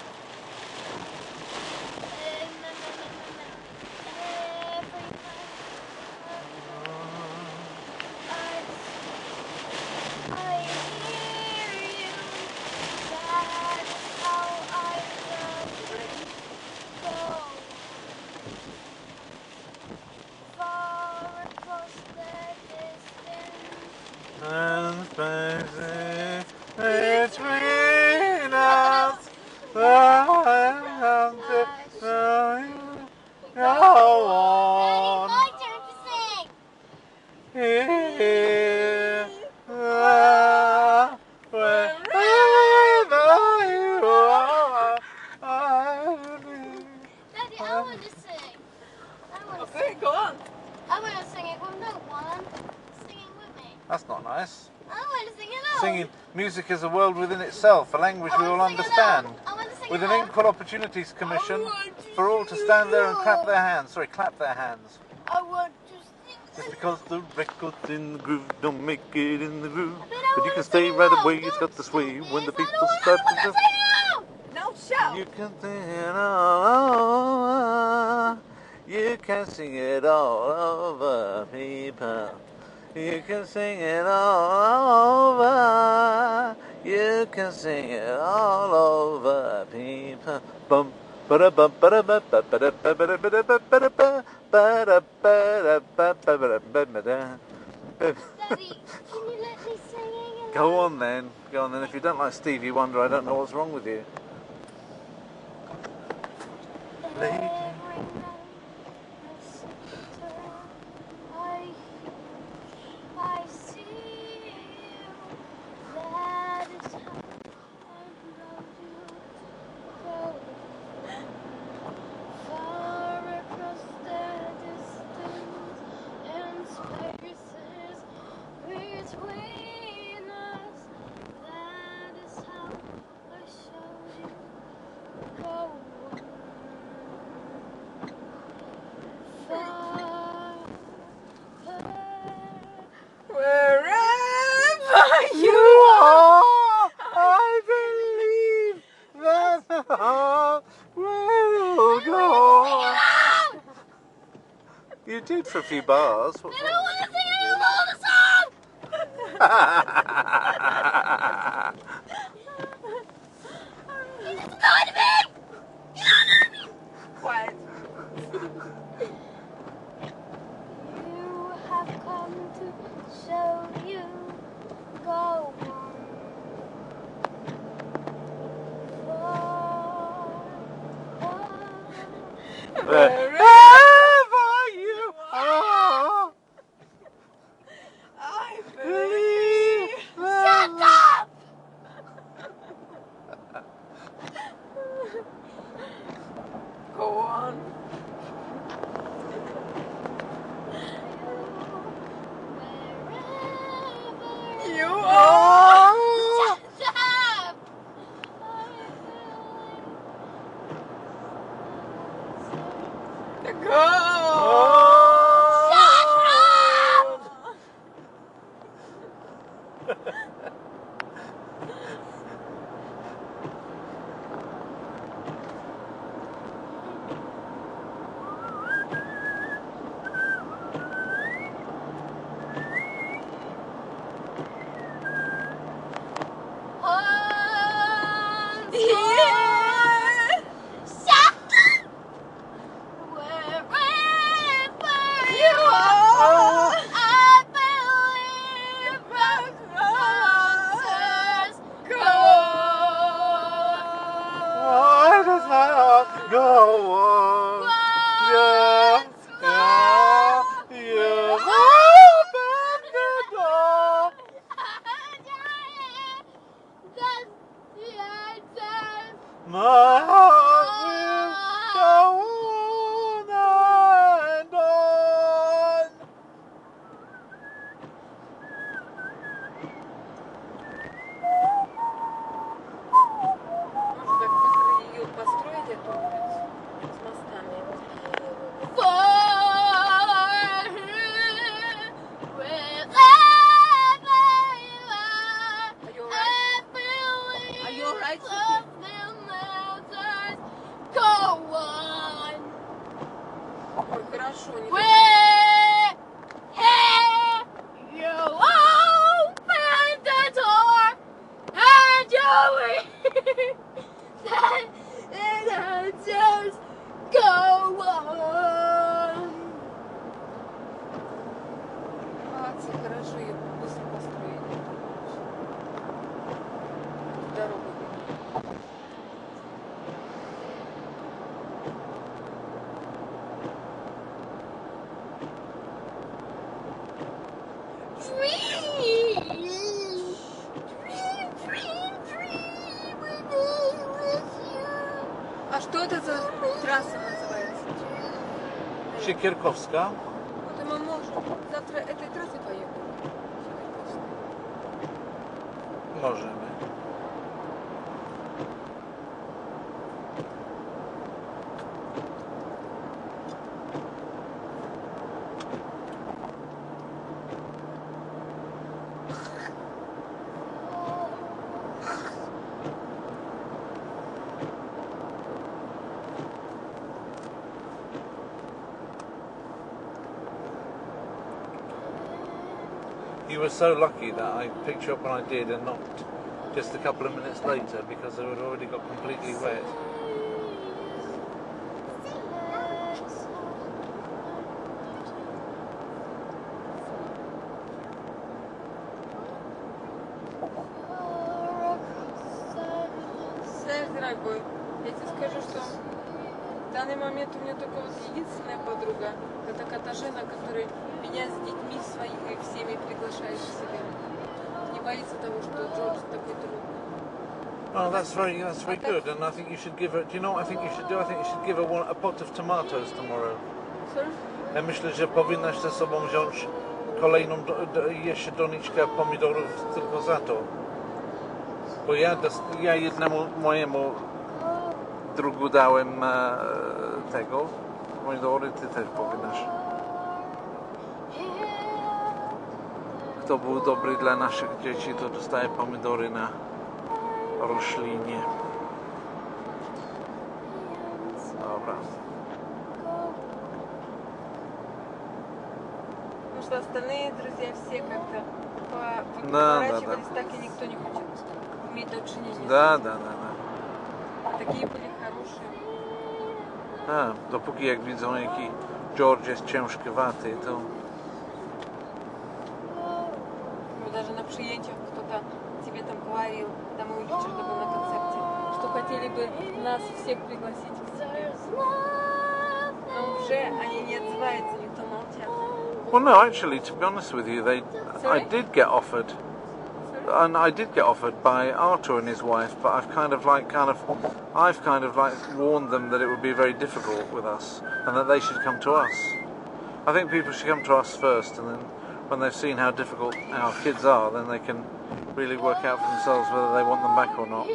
want to sing. I want to Okay, sing. go on. I want to sing it with no one singing with me. That's not nice. I want to sing it alone. Singing music is a world within itself, a language we all understand. With an Equal Opportunities Commission for all to stand there and clap their hands. Sorry, clap their hands. I want to sing. Just because the record's in the groove, don't make it in the groove. But But you can stay right away, it's got the sway when the people start to just. No, shout. You can sing it all over. You can sing it all over, people. You can sing it all over. You can sing it all over, people. Bum. Daddy, can you let me sing it? Go on then. Go on then. If you don't like Stevie Wonder, I don't know what's wrong with you. Lady. I see you. That is how I love you. Go far across the distance and spaces between us. That is how I show you. Go far, Wherever you are, I believe that heart will go. You did for a few bars. I don't want to sing it alone the song! It's annoying me! Quiet. You have come to show you. Go on. Wherever you are, I believe. Shut up! Go on. Wherever You are. Shut up! Go. Yeah. Shut up! Wherever You are. I believe answers go. why does my heart go on? Yeah, you've opened the door. That's the answer. My heart will go on and on. Может, так быстро ее построить, эту улицу? С мостами. For wherever you are, Are you I alright? believe Are you alright, Sophie? love will matters. Go on. Ой, хорошо. Не Where you open the door and you that it answers go on. Молодцы, хорошо, ее быстро построили. Дорогу видно. Dream, dream with me, with you. А что это за трасса называется? Siekierkowska. Potem on może. Завтра этой трассы поехали. Możemy. You were so lucky that I picked you up when I did and not just a couple of minutes later because I had already got completely wet. Знаешь, дорогой, я тебе скажу, что в данный момент у меня только вот единственная подруга, это Катажена, которая меня с детьми своими всеми приглашает к себе. Не боится того, что Джордж такой трудный. Oh, that's very good, and I think you should give her. Do you know what I think you should do? I think you should give her a pot of tomatoes tomorrow. Sorry? Ja myślę, że powinnaś ze sobą wziąć kolejną jeszcze doniczkę pomidorów tylko za to. Bo ja jednemu mojemu drugu dałem tego pomidory, ty też powinnaś. Kto był dobry dla naszych dzieci, to dostaje pomidory na roślinie. Dobra. Потому что остальные друзья все как-то поворачивались, так и никто не хочет иметь учения. Да. Такие были хорошие. Dopóki jak widzą, jaki George jest ciężkowaty, to... Даже на przyjęciach кто-то тебе там говорил, там у Ричарда был на концерте, что хотели бы нас всех пригласить к себе. Но уже они не отзываются, никто молчат. Well, no, actually, to be honest with you, I did get offered, and I did get offered by Arthur and his wife, but I've kind of warned them that it would be very difficult with us, and that they should come to us. I think people should come to us first, and then when they've seen how difficult our kids are, then they can really work out for themselves whether they want them back or not.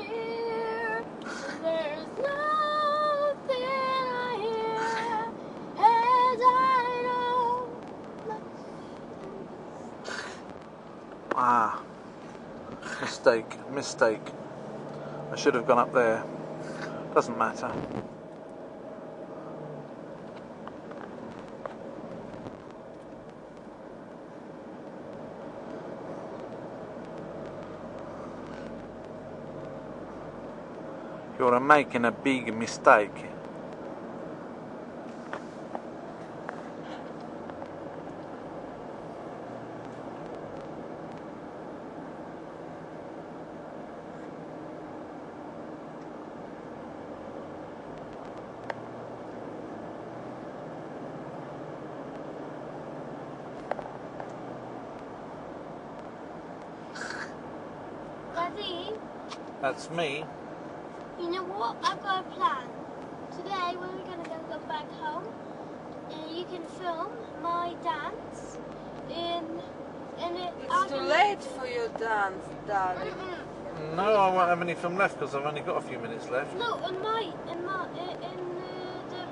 Mistake. I should have gone up there. Doesn't matter. You're making a big mistake. Daddy, That's me. you know what? I've got a plan. Today, when we're going to go back home, you can film my dance It's too late for your dance, Daddy. No, I won't have any film left because I've only got a few minutes left. No, in the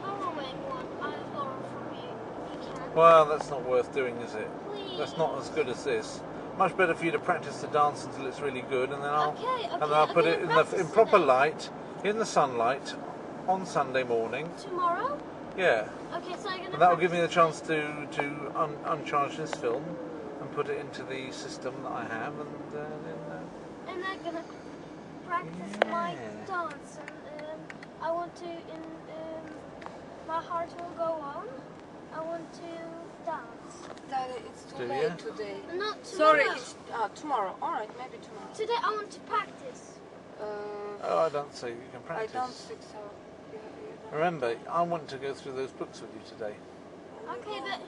borrowing one I borrowed from you. You can. Well, that's not worth doing, is it? Please. That's not as good as this. Much better for you to practice the dance until it's really good, and then I'll put it in proper light, in the sunlight, on Sunday morning. Tomorrow? Yeah. Okay, so I'm gonna. And that'll give me the chance to uncharge this film and put it into the system that I have, and then. And I'm gonna practice my dance, and I want to. My heart will go on. I want to dance. Daddy, it's too Do late you? today. Not tomorrow. Sorry, it's tomorrow. All right, maybe tomorrow. Today I want to practice. Oh, I don't see. You can I practice. don't think so. Remember, I want to go through those books with you today. Okay, but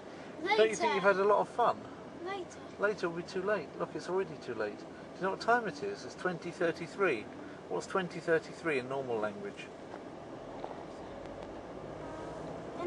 later. Don't you think you've had a lot of fun? Later. Later will be too late. Look, it's already too late. Do you know what time it is? It's 20:33. What's 20:33 in normal language? In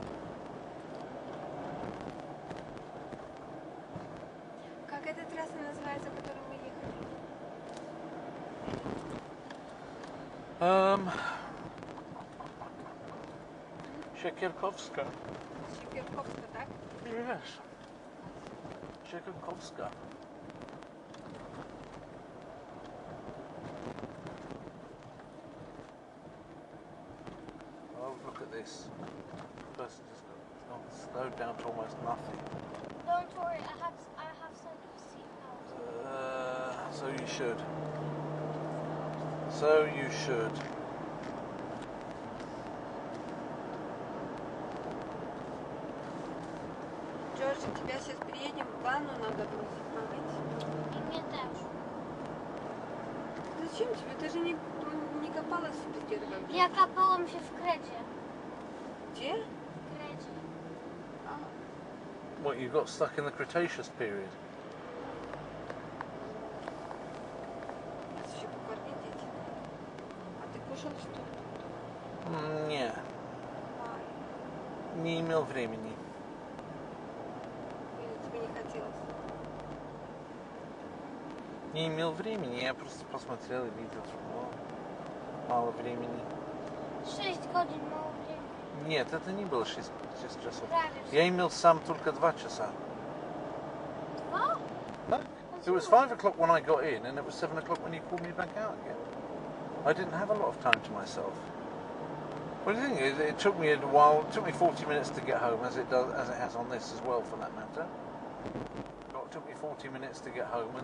Siekierkowska. Siekierkowska, tak? Yes. Siekierkowska. Oh, look at this. Person just got slowed down to almost nothing. Don't worry, I have some seatbelt. So you should. So you should. Джордж, тебя сейчас приедем, ванну надо бросить, помыть. I mnie też. Зачем тебе? Ты же не копалась в Петербурге. Ja kapałam się w Kredzie. Gdzie? W Kredzie. What, you got stuck in the Cretaceous period? Нас еще покормить дети. А ты кушал что? Nie. Ай, Nie имел времени. или тебе не хотелось? Не имел времени, я просто посмотрел и видел, что мало времени. 6 godzin mało времени. Нет, это не было 6 часов. Prawie. Я имел сам только 2 часа. 2? No, it was 5 o'clock when I got in, and it was 7 o'clock when you called me back out again. I didn't have a lot of time to myself. Well, the thing is, it took me a while. It took me 40 minutes to get home, as it has on this as well, for that matter. It took me 40 minutes to get home,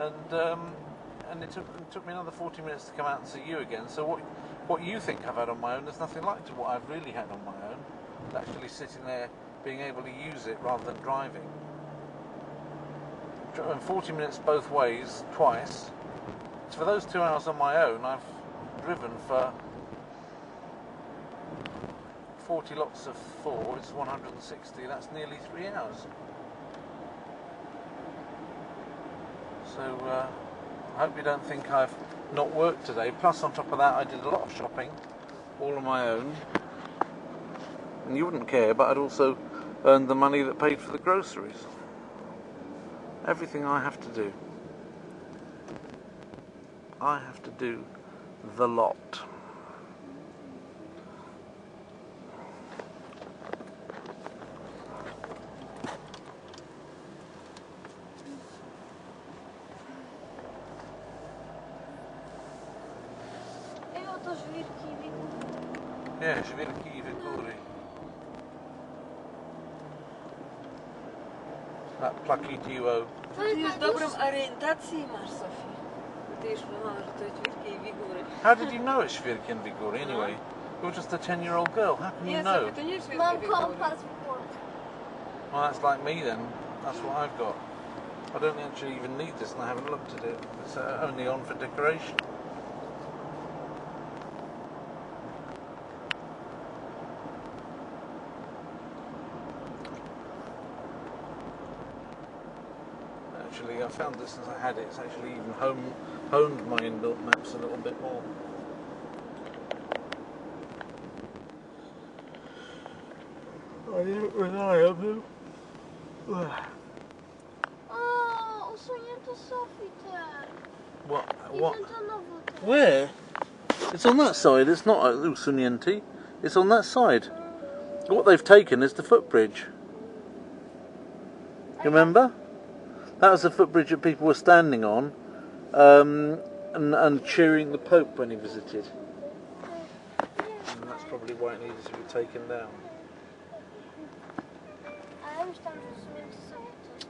and it took me another 40 minutes to come out and see you again. So what you think I've had on my own is nothing like to what I've really had on my own. Actually sitting there, being able to use it rather than driving. And 40 minutes both ways, twice. So for those 2 hours on my own, I've driven for 40 lots of 4, it's 160, that's nearly 3 hours. So I hope you don't think I've not worked today. Plus on top of that, I did a lot of shopping, all on my own. And you wouldn't care, but I'd also earned the money that paid for the groceries. Everything I have to do. I have to do the lot. I oto żwirki i wigury. Yeah, żwirki i wigury. That plucky duo. Ты już dobrą orientację masz, Sofii. Ty już wygląda, że to jest Ćwirki i Wigury. How did you know it's żwirki and wigury anyway? You're just a 10-year-old girl. How can you Nie, know? Sofii, to nie Ćwirki Mam i Wigury. kompas w głowie. Well, that's like me then. That's what I've got. I don't actually even need this, and I haven't looked at it. It's only on for decoration. Actually, I found this since I had it. It's actually even honed my inbuilt maps a little bit more. I don't rely on them. O, usunięto sufit. What? I What? betonowo. Where? It's on that side. It's not Usunięty. It's on that side. What they've taken is the footbridge. You remember? That was the footbridge that people were standing on and cheering the Pope when he visited. And that's probably why it needed to be taken down. A ja myślałam, że usunięto sufit.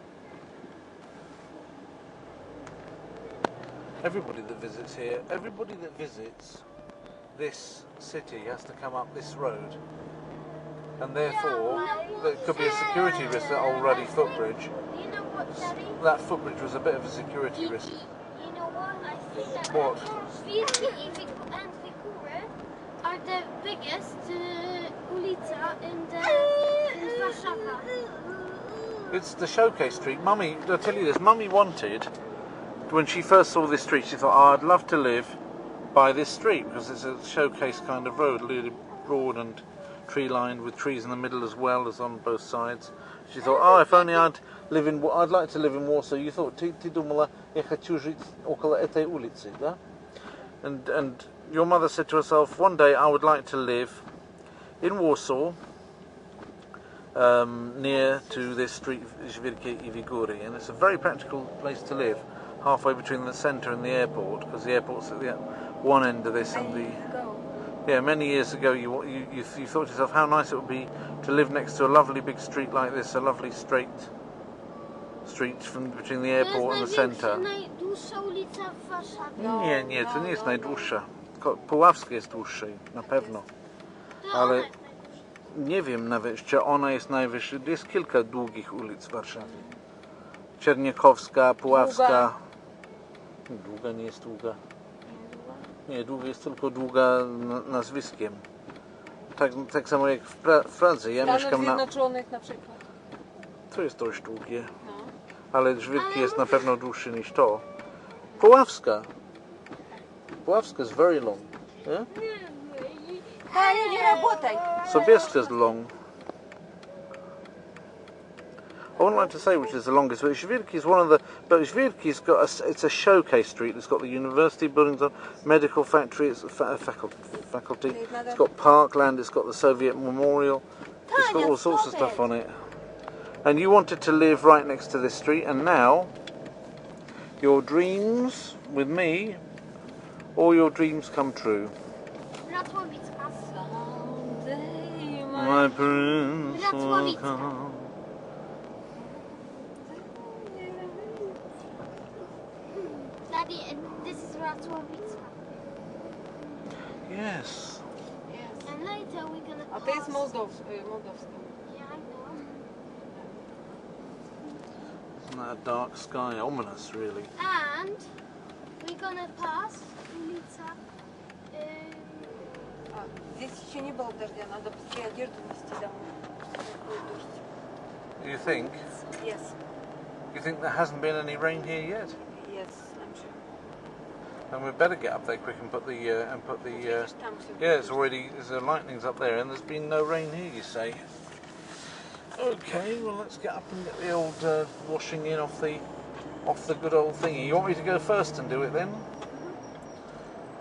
Everybody that visits here, everybody that visits this city has to come up this road. And therefore, there could be a security risk, that old ruddy footbridge. You know what, Daddy? That footbridge was a bit of a security risk. You know what? I think that What? Żwirki and Wigury are the biggest ulica in Warszawa. It's the showcase street. Mummy, I'll tell you this, Mummy wanted, when she first saw this street, she thought, oh, I'd love to live by this street because it's a showcase kind of road, really broad and tree-lined with trees in the middle as well as on both sides. She thought, oh, if only I'd like to live in Warsaw. You thought, ты думала, я хочу жить около этой улицы, да? And your mother said to herself, one day I would like to live in Warsaw, near to this street, Żwirki i Wigury, and it's a very practical place to live, halfway between the centre and the airport, because the airport's at the one end of this and the... Yeah, many years ago you thought to yourself how nice it would be to live next to a lovely big street like this, a lovely straight street from between the airport and the centre. Najdłuższa ulica w Warszawie. Nie, to nie jest najdłuższa. Puławska jest dłuższa, na pewno. Ale nie wiem nawet, czy ona jest najwyższa. Jest kilka długich ulic w Warszawie. Czerniakowska, Puławska. Długa nie jest długa. Nie, długa jest tylko długa nazwiskiem. Tak samo jak w Pradze. Ja mieszkam na... Zjednoczonych na przykład. To jest dość długie. No. Ale Żwirki jest na pewno dłuższy niż to. Puławska. Puławska is very long. Yeah? Таня, не работай! Sobieska is long. I wouldn't like to say which is the longest, but Żwirki is one of the... But Żwirki's got it's a showcase street. It's got the university buildings on, medical factory, it's a faculty. It's got parkland, it's got the Soviet memorial. It's got all sorts of stuff on it. And you wanted to live right next to this street, and now your dreams with me, all your dreams come true. Wrocławicka. My prince will come. Daddy, this is Wrocławicka. Yes. And later we're gonna A to jest pass- moldowska. Yeah, I know. Isn't that a dark sky? Ominous, really. And we're gonna pass ulica. Здесь еще не было дождя, надо быстрее одежду нести домой. Будет дождь. You think? Yes, You think there hasn't been any rain here yet? yes, I'm sure. Then we'd better get up there quick and put the Видишь, там всё Yeah, it's already the lightning's up there, and there's been no rain here. You say? Okay, well let's get up and get the old washing in off the good old thingy. You want me to go first and do it then?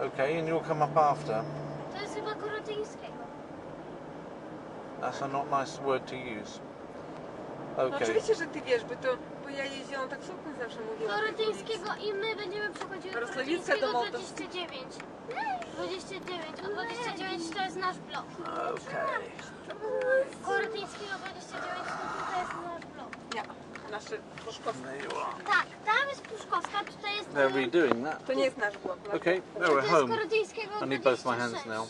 Okay, and you'll come up after. To jest chyba Korotyńskiego. That's a not nice word to use. No Okay. oczywiście, że ty wiesz, bo ja jeździłam taksówką zawsze mówiłam. Korotyńskiego i my będziemy przechodziły Rosławicka do Korotyńskiego Mołdawskiej. 29. 29, a 29 to jest nasz blok. Okay. Korotyńskiego 29 to jest nasz blok. Nie, nasze Puszkowskie. There you are. Tak, tam jest Puszkowska, tutaj jest... They're redoing that. To nie jest nasz blok. Okay, To now we're jest home. Korotyńskiego I need both my hands 26. now.